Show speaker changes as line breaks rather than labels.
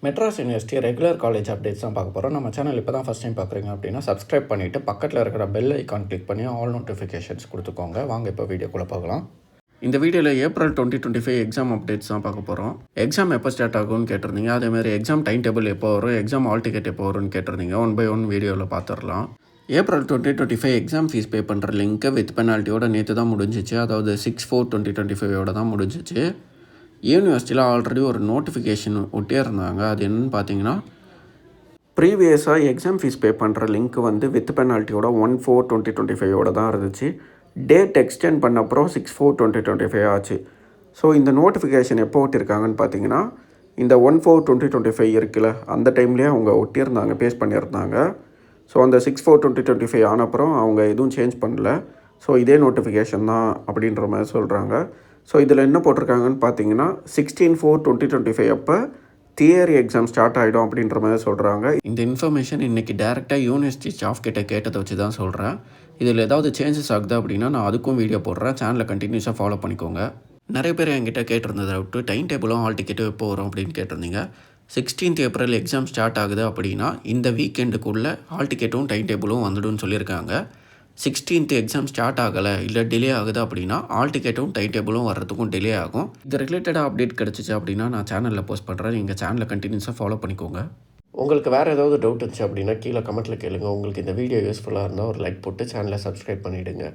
Madras university regular college updates தான் பார்க்க போகிறோம். நம்ம சேனல் இப்போ தான் ஃபஸ்ட் டைம் பார்க்குறீங்க அப்படின்னா சப்ஸ்கிரைப் பண்ணிவிட்டு பக்கத்தில் இருக்கிற பெல் ஐக்கான் கிளிக் பண்ணி ஆல் நோட்டிஃபிகேஷன்ஸ் கொடுத்துக்கோங்க. வாங்க இப்போ வீடியோக்குள்ளே பார்க்கலாம். இந்த வீடியோவில் ஏப்ரல் 2025 எக்ஸாம் அப்டேட்ஸ் தான் பார்க்க போகிறோம். எக்ஸாம் எப்போ ஸ்டார்ட் ஆகும்னு கேட்டிருந்தீங்க. அதேமாதிரி எக்ஸாம் டைம் டேபிள் எப்போ வரும், எக்ஸாம் ஆல் டிக்கெட் எப்போ வரும்னு கேட்டிருந்தீங்க. 1 by 1 வீடியோவில் பார்த்துடலாம். ஏப்ரல் 2025 எக்ஸாம் ஃபீஸ் பே பண்ணுற லிங்க்கு வித் பெனால்ட்டியோட நேற்று தான் முடிஞ்சிச்சு. அதாவது 6/4/2025 தான் முடிஞ்சிச்சு. யூனிவர்சிட்டியில் ஆல்ரெடி ஒரு நோட்டிஃபிகேஷன் ஒட்டே இருந்தாங்க. அது என்னென்னு பார்த்தீங்கன்னா, ப்ரீவியஸாக எக்ஸாம் ஃபீஸ் பே பண்ணுற லிங்க் வந்து வித் பெனால்ட்டியோட 1/4/2025 தான் இருந்துச்சு. டேட் எக்ஸ்டெண்ட் பண்ண அப்புறம் 6/4/2025 ஆச்சு. ஸோ இந்த நோட்டிஃபிகேஷன் எப்போ ஒட்டியிருக்காங்கன்னு பார்த்தீங்கன்னா, இந்த 1/4/2025 இருக்குல்ல, அந்த டைம்லேயே அவங்க ஒட்டியிருந்தாங்க, பேஸ் பண்ணியிருந்தாங்க. ஸோ அந்த 6/4/2025 ஆனப்புறம் அவங்க எதுவும் சேஞ்ச் பண்ணல. ஸோ இதே நோட்டிஃபிகேஷன் தான் அப்படின்ற மாதிரி சொல்கிறாங்க. ஸோ இதில் என்ன போட்டிருக்காங்கன்னு பார்த்தீங்கன்னா, 16/4/2025 அப்போ தியரி எக்ஸாம் ஸ்டார்ட் ஆகிடும் அப்படின்ற மாதிரி சொல்கிறாங்க. இந்த இன்ஃபர்மேஷன் இன்றைக்கி டேரெக்டாக யூனிவர்சிட்டி ஸ்டாஃப் கிட்ட கேட்டதை வச்சு தான் சொல்கிறேன். இதில் ஏதாவது சேஞ்சஸ் ஆகுது அப்படின்னா நான் அதுக்கும் வீடியோ போடுறேன். சேனலை கண்டினியூஸாக ஃபாலோ பண்ணிக்கோங்க. நிறைய பேர் என்கிட்ட கேட்டிருந்ததை விட்டு டைம் டேபிளும் ஹால் டிக்கெட்டும் எப்போ வரும் அப்படின்னு கேட்டிருந்தீங்க. 16th ஏப்ரல் எக்ஸாம் ஸ்டார்ட் ஆகுது அப்படின்னா இந்த வீக்கெண்டுக்குள்ளே ஹால் டிக்கெட்டும் டைம் டேபிளும் வந்துடும்னு சொல்லியிருக்காங்க. 16th எக்ஸாம் ஸ்டார்ட் ஆகலை இல்லை டிலே ஆகுது அப்படின்னா ஆல் டிக்கெட்டும் டைம் டேபிளும் வர்றதுக்கும் டிலே ஆகும். இது ரிலேட்டடாக அப்டேட் கிடச்சிச்சு அப்படின்னா நான் சேனலில் போஸ்ட் பண்ணுறேன். நீங்கள் சேனலை கண்டினியூஸாக ஃபாலோ பண்ணிக்கோங்க. உங்களுக்கு வேறு ஏதாவது டவுட் இருந்துச்சு அப்படின்னா கீழே கமெண்ட்டில் கேளுங்க. உங்களுக்கு இந்த வீடியோ யூஸ்ஃபுல்லாக இருந்தால் ஒரு லைக் போட்டு சேனலை சப்ஸ்கிரைப் பண்ணிவிடுங்க.